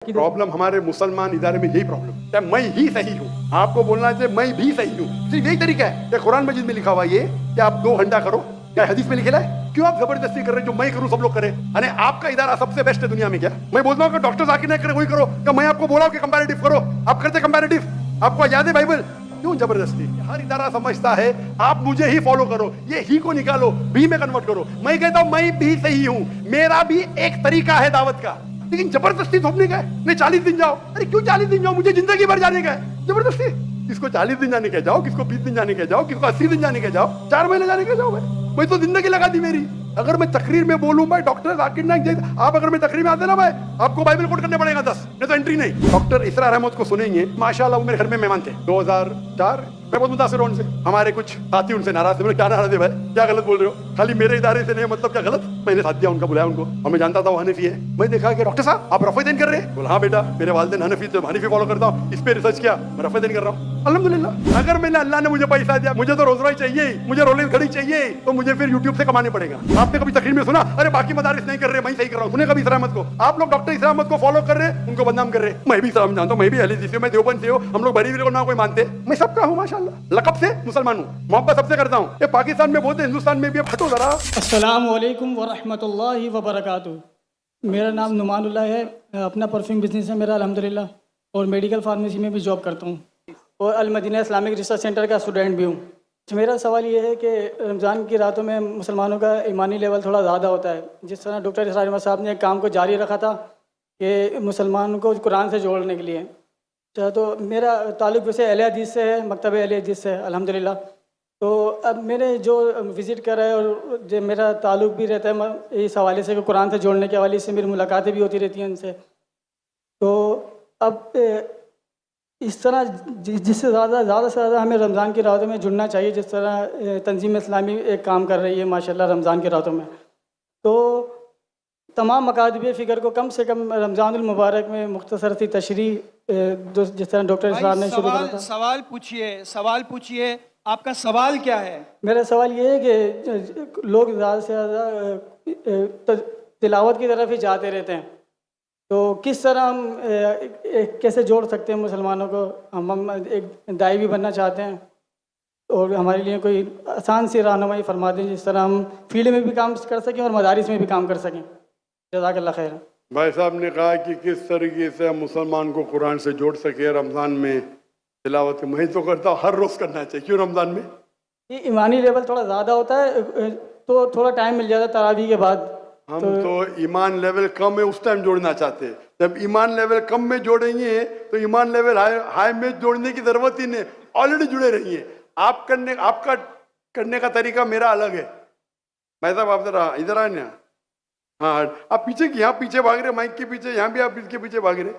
Problem हमारे मुसलमान इदारे में यही प्रॉब्लम है, मैं ही सही हूँ। आपको बोलना चाहिए मैं भी सही हूँ, सिर्फ यही तरीका है। क्या कुरान मजीद में लिखा हुआ ये कि आप 2 घंटा करो? क्या हदीस में लिखा है? क्यों आप जबरदस्ती कर रहे हैं जो मैं करूँ सब लोग करें? अरे आपका इदारा सबसे बेस्ट है दुनिया में। क्या मैं बोलता हूँ कि डॉक्टर जाकिर नाइक करे वही करो? क्या मैं आपको बोला कि कंपैरेटिव करो? आप करते कंपैरेटिव? आपको याद है बाइबल? क्यों जबरदस्ती? हर इदारा समझता है आप मुझे ही फॉलो करो, ये ही को निकालो, भी में कन्वर्ट करो। मैं कहता हूं मैं भी सही हूं, मेरा भी एक तरीका है दावत का, लेकिन जबरदस्ती थोपने का है। नहीं 40 दिन जाओ। अरे क्यों 40 दिन जाओ? मुझे जिंदगी भर जाने का है। जबरदस्ती किसको 40 दिन जाने के जाओ, किसको 20 दिन जाने के जाओ, किसको 80 दिन जाने के जाओ, 4 महीने जाने के जाओ। मैं तो जिंदगी लगा दी मेरी। अगर मैं तकरीर में बोलूं भाई डॉक्टर जाकिर नाइक, आप अगर मैं तकरीर में आते ना भाई आपको बाइबल कोट करने पड़ेगा 10, नहीं तो एंट्री नहीं। डॉक्टर इसरार अहमद को सुनेंगे, माशाल्लाह वो मेरे घर में मेहमान थे 2004। मैं बहुत मुतासिर हूं उनसे। हमारे कुछ साथी उनसे नाराज थे। क्या नाराज है भाई, क्या गलत बोल रहे हो? खाली मेरे इदारे से नहीं, मतलब क्या गलत? मैंने साथ दिया उनका, बुलाया उनको, और मैं जानता था वो हनफी है। मैं देखा कि डॉक्टर साहब आप रफ़ीदीन कर रहे हैं? बोला हाँ बेटा, मेरे वालिदैन हनफी थे, हनफी फॉलो करता हूँ, इस पे रिसर्च किया, मैं रफ़ीदीन कर रहा हूँ। अल्हम्दुलिल्लाह। अगर मैंने अल्लाह ने मुझे पैसा दिया, मुझे तो रोज रॉय चाहिए, मुझे रोलेक्स घड़ी चाहिए, तो मुझे फिर यूट्यूब से कमाने पड़ेगा। आपने कभी तकरीर में सुना अरे बाकी मदारिस नहीं कर रहे, मैं सही कर रहा हूँ? सुने कभी इसरार अहमद को? आप लोग डॉक्टर इसरार अहमद को फॉलो कर रहे हैं, उनको बदनाम कर रहे हैं। मैं भी इसरार जानता हूँ, मैं भी अहले हदीस हूं, मैं देवबंद से हूं, हम लोग बरीली को ना कोई मानते, मैं सबका हूँ माशाल्लाह, लकब से मुसलमान हूँ, मोहब्बत सबसे करता हूँ। ये पाकिस्तान में बोलते, हिंदुस्तान में भी। अब हटो जरा। अस्सलामु अलैकुम वरहमतुल्लाहि वबरकातुहू। मेरा नाम नुमानुल्लाह है, अपना परफ्यूम बिजनेस है मेरा अल्हम्दुलिल्लाह, और मेडिकल फार्मेसी में भी जॉब करता हूँ, और अल मदीना इस्लामिक रिसर्च सेंटर का स्टूडेंट भी हूँ। मेरा सवाल ये है कि रमज़ान की रातों में मुसलमानों का ईमानी लेवल थोड़ा ज़्यादा होता है। जिस तरह डॉक्टर इसरार अहमद साहब ने एक काम को जारी रखा था कि मुसलमानों को कुरान से जोड़ने के लिए, तो मेरा ताल्लुक़ वैसे अहले हदीस से है, मकतब अहले हदीस से अल्हम्दुलिल्लाह। तो अब मैंने जो विज़िट करा है और जो मेरा ताल्लुक़ भी रहता है इस हवाले से कि कुरान से जोड़ने के हवाले से मेरी मुलाकातें भी होती रहती हैं उनसे। तो अब इस तरह जिससे ज़्यादा से ज़्यादा हमें रमज़ान की रातों में जुड़ना चाहिए, जिस तरह तंजीम इस्लामी एक काम कर रही है माशाल्लाह रमज़ान की रातों में, तो तमाम मकातब फ़िक्र को कम से कम रमज़ानुल मुबारक में मुख्तसर सी तशरीह जिस तरह डॉक्टर इसरार ने शुरू करा था। सवाल पूछिए, आपका सवाल क्या है? मेरा सवाल ये है कि लोग ज़्यादा से ज़्यादा तिलावत की तरफ ही जाते रहते हैं, तो किस तरह हम कैसे जोड़ सकते हैं मुसलमानों को? हम एक दाई भी बनना चाहते हैं, और हमारे लिए कोई आसान सी रहनुमाई फरमा दें जिस तरह हम फील्ड में भी काम कर सकें और मदारिस में भी काम कर सकें। जज़ाकल्लाह खैर। भाई साहब ने कहा कि किस तरीके से हम मुसलमान को कुरान से जोड़ सके रमज़ान में तिलावत। मैं तो करता हूँ हर रोज़ करना चाहिए। क्यों रमज़ान में? ये ईमानी लेवल थोड़ा ज़्यादा होता है, तो थोड़ा टाइम मिल जाता है तरावी के बाद। हम तो ईमान लेवल कम है उस टाइम जोड़ना चाहते हैं। जब ईमान लेवल कम में जोड़ेंगे तो ईमान लेवल हाई में जोड़ने की जरूरत ही नहीं, ऑलरेडी जुड़े रहिए। आपका करने का तरीका मेरा अलग है। भाई साहब आप जरा इधर आए ना। हाँ आप पीछे की, यहाँ पीछे भाग रहे, माइक के पीछे, यहाँ भी आप इसके पीछे भाग रहे।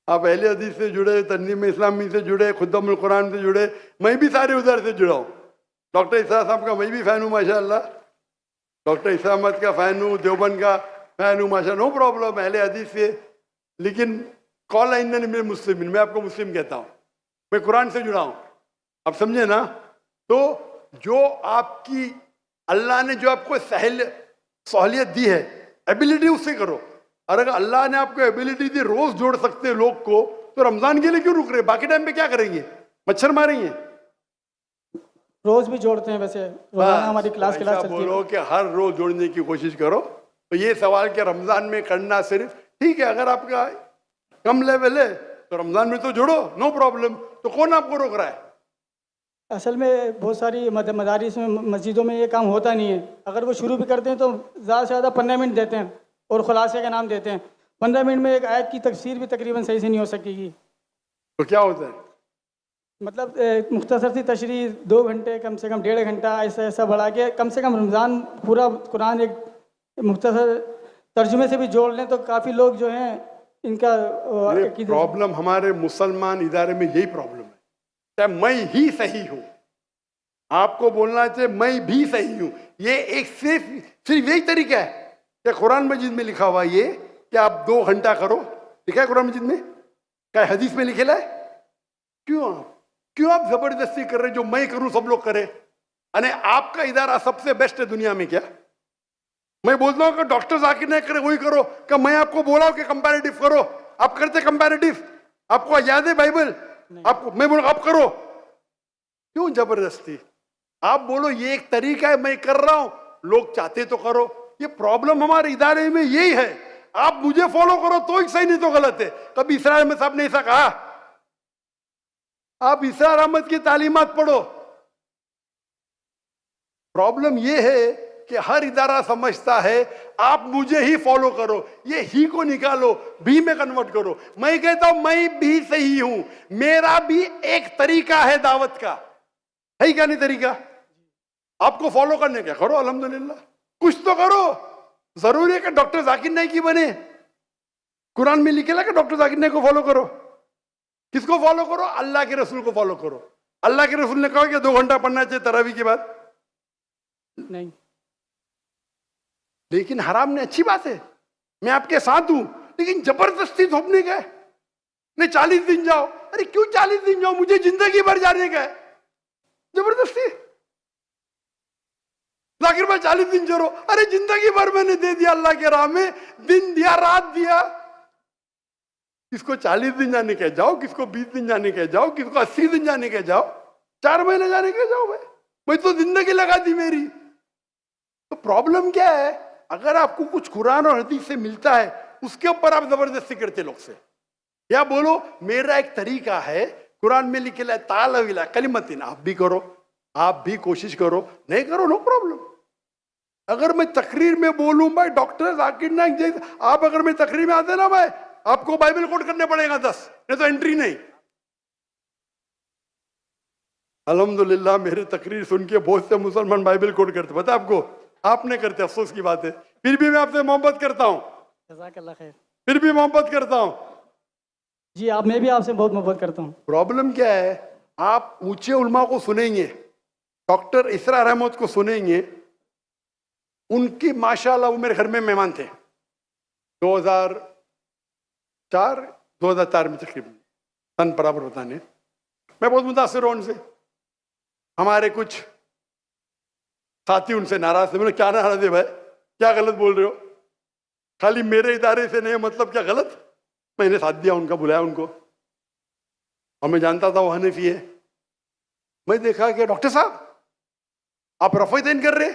आप अहले हदीस से जुड़े, तंजीम इस्लामी से जुड़े, खुद्दमुल कुरान से जुड़े, मैं भी सारे उधर से जुड़ा हूँ। डॉक्टर इसरार साहब का मैं भी फ़ैन हूँ माशाल्लाह, डॉक्टर इसरार अहमद का फ़ैन हूँ, देवबंद का फ़ैन हूँ माशाल्लाह, नो प्रॉब्लम अहले हदीस से। लेकिन कॉल इन्ननी मिनल मुस्लिमीन, मैं आपको मुस्लिम कहता हूँ, मैं कुरान से जुड़ा हूँ। आप समझे ना? तो जो आपकी अल्लाह ने जो आपको सहूलियत दी है, एबिलिटी उससे करो। और अगर अल्लाह ने आपको एबिलिटी दी, रोज जोड़ सकते हैं लोग को, तो रमजान के लिए क्यों रुक रहे? बाकी टाइम पे क्या करेंगे? मच्छर मारेंगे? रोज भी जोड़ते हैं वैसे, रोजाना हमारी क्लास चलती है। बोलो कि हर रोज जोड़ने की कोशिश करो। तो ये सवाल कि रमजान में करना सिर्फ ठीक है, अगर आपका कम लेवल है तो रमजान में तो जोड़ो, नो प्रॉब्लम। तो कौन आपको रोक रहा है? असल में बहुत सारी मदारिस में, मस्जिदों में ये काम होता नहीं है। अगर वो शुरू भी करते हैं तो ज़्यादा से ज़्यादा 15 मिनट देते हैं और खुलासे का नाम देते हैं। 15 मिनट में एक आयत की तफसीर भी तकरीबन सही से नहीं हो सकेगी। तो क्या होता है? मतलब मुख्तसर सी तशरीह 2 घंटे, कम से कम 1.5 घंटा, ऐसा बढ़ा के कम से कम रमज़ान पूरा कुरान एक मुख्तसर तर्जुमे से भी जोड़ लें तो काफ़ी लोग जो हैं इनका प्रॉब्लम हमारे मुसलमान इदारे में यही प्रॉब्लम है। क्या मैं ही सही हूँ? आपको बोलना चाहिए मैं भी सही हूँ। ये एक सिर्फ यही तरीका है। क्या कुरान मजीद में लिखा हुआ ये कि आप 2 घंटा करो? लिखा है कुरान मजीद में? क्या हदीस में लिखेला है? क्यों आप जबरदस्ती कर रहे जो मैं करूं सब लोग करें? अरे आपका इदारा सबसे बेस्ट है दुनिया में। क्या मैं बोलता हूं कि डॉक्टर जाकिर नहीं करे वही करो, कि मैं आपको बोला हूं कि कंपैरेटिव करो, आप करते कंपैरेटिव, आपको याद है बाइबल, आपको मैं बोला आप करो, क्यों जबरदस्ती? आप बोलो ये एक तरीका है, मैं कर रहा हूं, लोग चाहते तो करो। ये प्रॉब्लम हमारे इदारे में यही है, आप मुझे फॉलो करो तो ही सही, नहीं तो गलत है। कभी इसरार अहमद साहब ने ऐसा कहा? आप इसरार अहमद की तालीमात पढ़ो। प्रॉब्लम ये है कि हर इदारा समझता है आप मुझे ही फॉलो करो, ये ही को निकालो, भी में कन्वर्ट करो। मैं कहता हूं मैं भी सही हूं, मेरा भी एक तरीका है दावत का, है क्या नहीं तरीका? आपको फॉलो करने क्या, करो अल्हम्दुलिल्लाह, कुछ तो करो। जरूरी है कि डॉक्टर जाकिर नाइक की बने? कुरान में लिखेला कि डॉक्टर जाकिर नाइक को फॉलो करो। किसको फॉलो करो? अल्लाह के रसूल को फॉलो करो। अल्लाह के रसूल ने कहा कि 2 घंटा पढ़ना चाहिए तरावी के बाद, नहीं। लेकिन हराम ने अच्छी बात है, मैं आपके साथ हूं, लेकिन जबरदस्ती थोपने का है। नहीं 40 दिन जाओ, अरे क्यों 40 दिन जाओ, मुझे जिंदगी भर जाने का है, जबरदस्ती। जाकिर भाई 40 दिन चलो, अरे जिंदगी भर मैंने दे दिया अल्लाह के राह में, दिन दिया रात दिया। किसको 40 दिन जाने के जाओ, किसको 20 दिन जाने के जाओ, किसको 80 दिन जाने के जाओ, 4 महीने जाने के जाओ। भाई मैं तो जिंदगी लगा दी मेरी। तो प्रॉब्लम क्या है? अगर आपको कुछ कुरान और हदीस से मिलता है, उसके ऊपर आप जबरदस्ती करते लोग से, या बोलो मेरा एक तरीका है, कुरान में लिखे तालविला कलिमतिन, आप भी करो, आप भी कोशिश करो, नहीं करो नो प्रॉब्लम। अगर मैं तकरीर में बोलूं भाई डॉक्टर जाकिर नाइक जैसे, आप अगर मैं तकरीर में आते ना भाई, आपको बाइबल कोट करने पड़ेगा 10, नहीं तो एंट्री नहीं। अल्हम्दुलिल्लाह मेरे तकरीर सुन के बहुत से मुसलमान बाइबल कोट करते, पता आपको? आप नहीं करते, अफसोस की बात है। फिर भी मैं आपसे मोहब्बत करता हूं, जज़ाकल्लाह खैर। फिर भी मोहब्बत करता हूं। जी आप, मैं भी आपसे बहुत मोहब्बत करता हूँ। प्रॉब्लम क्या है? आप ऊंचे उलमा को सुनेंगे, डॉक्टर इसरार अहमद को सुनेंगे, उनकी माशाल्लाह वो मेरे घर में मेहमान थे 2004 में तकरीबन, सन बराबर बताने। मैं बहुत मुतासिर हूं उनसे। हमारे कुछ साथी उनसे नाराज थे। मैंने क्या नाराज है भाई, क्या गलत बोल रहे हो? खाली मेरे इदारे से नहीं, मतलब क्या गलत? मैंने साथ दिया उनका, बुलाया उनको, और मैं जानता था वो हनफी है। मैं देखा कि डॉक्टर साहब आप रफ़ीदैन कर रहे?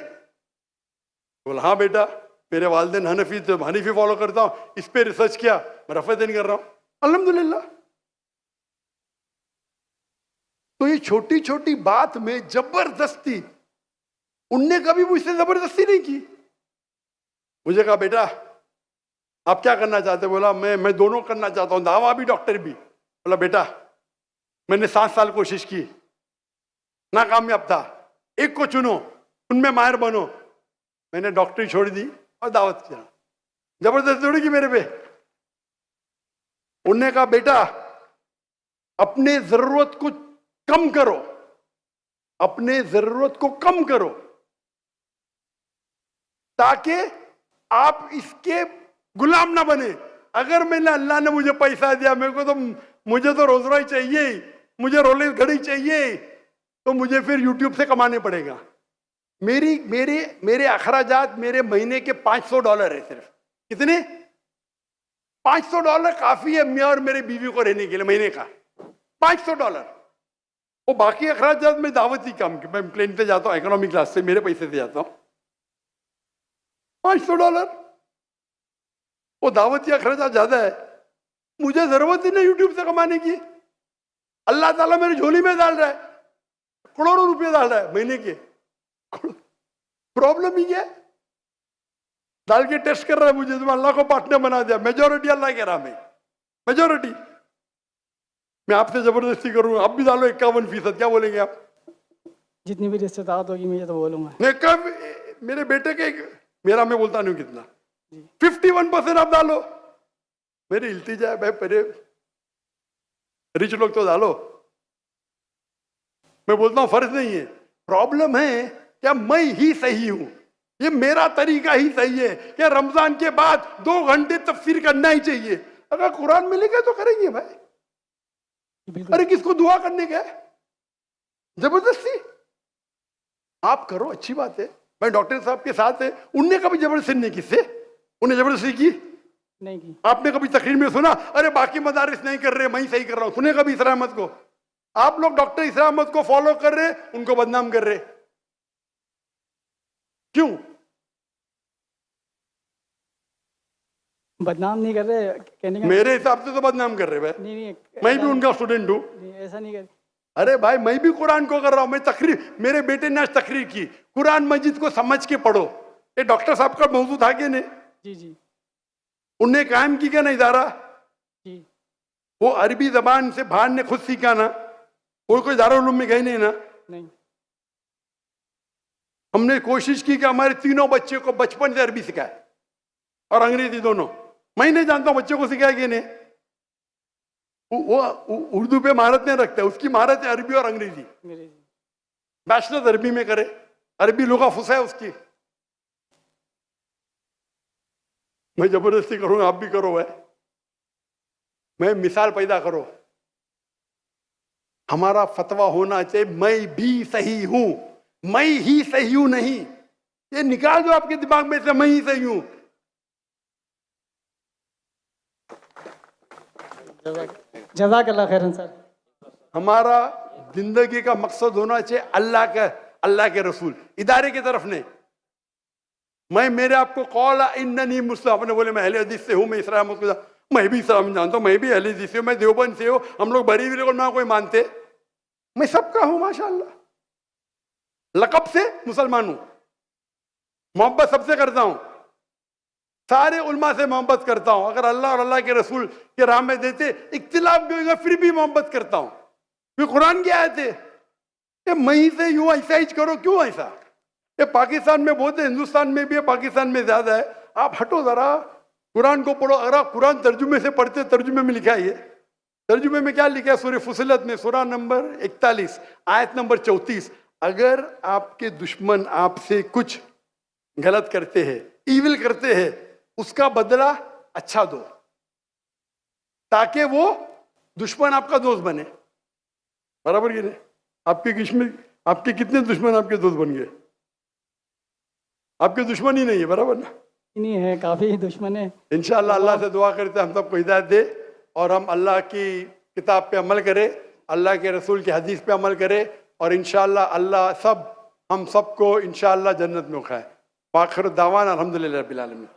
बोला हाँ बेटा, मेरे वालिदैन हनफी थे, हनीफी फॉलो करता हूँ, इस पे रिसर्च किया, मैं रफ़ीदैन कर रहा हूँ अल्हम्दुलिल्लाह। तो ये छोटी छोटी बात में जबरदस्ती, उनने कभी मुझसे जबरदस्ती नहीं की। मुझे कहा बेटा आप क्या करना चाहते? बोला मैं दोनों करना चाहता हूँ, दावा भी डॉक्टर भी। बोला बेटा मैंने 7 साल कोशिश की, नाकामयाब था, एक को चुनो, उनमें माहिर बनो। मैंने डॉक्टरी छोड़ दी और दावत किया। जबरदस्ती थोड़ी की मेरे पे। उनने कहा बेटा अपने जरूरत को कम करो, अपने जरूरत को कम करो, ताकि आप इसके गुलाम ना बने। अगर मैंने, अल्लाह ने मुझे पैसा दिया, मुझे तो रोज रोज चाहिए, मुझे रोलेक्स घड़ी चाहिए, तो मुझे फिर यूट्यूब से कमाने पड़ेगा। मेरे अखराजात मेरे महीने के $500 है सिर्फ। कितने? $500 काफी है मैं और मेरे बीवी को रहने के लिए, महीने का $500। वो बाकी अखराजात में दावती काम के, मैं प्लेन पे जाता हूँ इकोनॉमी क्लास से, मेरे पैसे से जाता हूँ। $500 वो दावती अखराजात ज्यादा है। मुझे जरूरत ही नहीं यूट्यूब से कमाने की। अल्लाह ताला मेरी झोली में डाल रहा है, करोड़ों रुपए डाल रहा है महीने के। प्रॉब्लम ही है, डाल के टेस्ट कर रहा है मुझे, तुम अल्लाह को पार्टनर बना दिया। मेजोरिटी अल्लाह के राह में, मेजोरिटी। मैं आपसे जबरदस्ती करूंगा, आप भी डालो 51%, क्या बोलेंगे आप? जितनी भी रिश्तेदार होगी मैं ये तो बोलूँगा। नहीं कब मेरे बेटे के, मेरा मैं बोलता नहीं कितना, 51% आप डालो। मेरी इल्तिजा है भाई, पहले रिच लोग तो डालो। मैं बोलता हूं फर्ज नहीं है। प्रॉब्लम है क्या मैं ही सही हूं, ये मेरा तरीका ही सही है, क्या रमजान के बाद 2 घंटे तफसीर करना ही चाहिए? अगर कुरान में लिखा तो करेंगे भाई। अरे किसको दुआ करने का है? जबरदस्ती आप करो, अच्छी बात है, मैं डॉक्टर साहब के साथ है, उनने कभी जबरदस्ती नहीं की से, उन्हें जबरदस्ती की नहीं की। आपने कभी तकरीर में सुना अरे बाकी मदारिस नहीं कर रहे मैं ही सही कर रहा हूं? सुने कभी इसरा अहमद को? आप लोग डॉक्टर इसरा अहमद को फॉलो कर रहे, उनको बदनाम कर रहे, क्यों? बदनाम नहीं कर रहे, कहने का मेरे हिसाब से तो बदनाम कर रहे भाई। नहीं, मैं भी उनका स्टूडेंट हूं। नहीं, ऐसा नहीं कर। अरे भाई मैं भी कुरान को कर रहा हूं, मैं तकरीर, मेरे बेटे ने आज तकरीर की, कुरान मजीद को समझ के पढ़ो। ये डॉक्टर साहब का मौजूद था कि नहीं? जी जी उनने कायम की क्या ना इदारा? जी। वो अरबी जबान से बाहर ने खुद सीखा ना, कोई दारुल उलूम में गए नहीं ना। नहीं। हमने कोशिश की कि हमारे तीनों बच्चे को बचपन से अरबी सिखाए और अंग्रेजी दोनों। मैं नहीं जानता हूं बच्चे को सिखाया कि नहीं। वो उर्दू पे महारत नहीं रखता है, उसकी महारत है अरबी और अंग्रेजी। बैचलर अरबी में करे, अरबी लुगा फुसा है उसकी। मैं जबरदस्ती करूंगा, आप भी करो भाई, मैं मिसाल पैदा करो। हमारा फतवा होना चाहिए मैं भी सही हूं, मैं ही सही हूं नहीं। ये निकाल दो आपके दिमाग में से मैं ही सही हूं। जज़ाकल्लाह खैरन सर। हमारा जिंदगी का मकसद होना चाहिए अल्लाह के रसूल, इदारे की तरफ नहीं। मैं मेरे आपको कौल इन्ननी मुस्लिम, अपने बोले मैं अहले हदीस से हूं, मैं इसरा अहमद को मैं भी इस्लाम जानता हूं, मैं भी अहले हदीस से हूं, मैं देवबंद से हूं, हम लोग बरी भी ना कोई मानते, मैं सबका हूं माशाअल्लाह। लकब से मुसलमान हूं, मोहब्बत सबसे करता हूं, सारे उल्मा से मोहब्बत करता हूं। अगर अल्लाह और अल्लाह के रसूल के राह में देते इख्तिलाफ भी होगा फिर भी मोहब्बत करता हूं। फिर कुरान की आयत है कि मैं ही से यूं ऐसा ही करो, क्यों ऐसा? ये पाकिस्तान में बहुत है, हिंदुस्तान में भी है, पाकिस्तान में ज्यादा है। आप हटो जरा, कुरान को पढ़ो। अगर आप कुरान तर्जुमे से पढ़ते, तर्जुमे में लिखा है, तर्जुमे में क्या लिखा है? सूरह फुसिलत में सूरा नंबर 41 आयत नंबर 34, अगर आपके दुश्मन आपसे कुछ गलत करते हैं, ईविल करते हैं, उसका बदला अच्छा दो, ताकि वो दुश्मन आपका दोस्त बने। बराबर की नहीं? आपके कितने दुश्मन आपके दोस्त बन गए? आपके दुश्मन ही नहीं है, बराबर ना? नहीं है, काफी दुश्मन है। इंशाअल्लाह अल्लाह से दुआ करते हम सबको हिदायत दे और हम अल्लाह की किताब पे अमल करें, अल्लाह के रसूल की हदीस पे अमल करें, और इंशाअल्लाह अल्लाह हम सबको इंशाअल्लाह जन्नत में उठाए। आखिर दावाना अल्हम्दुलिल्लाह रब्बिल आलमीन।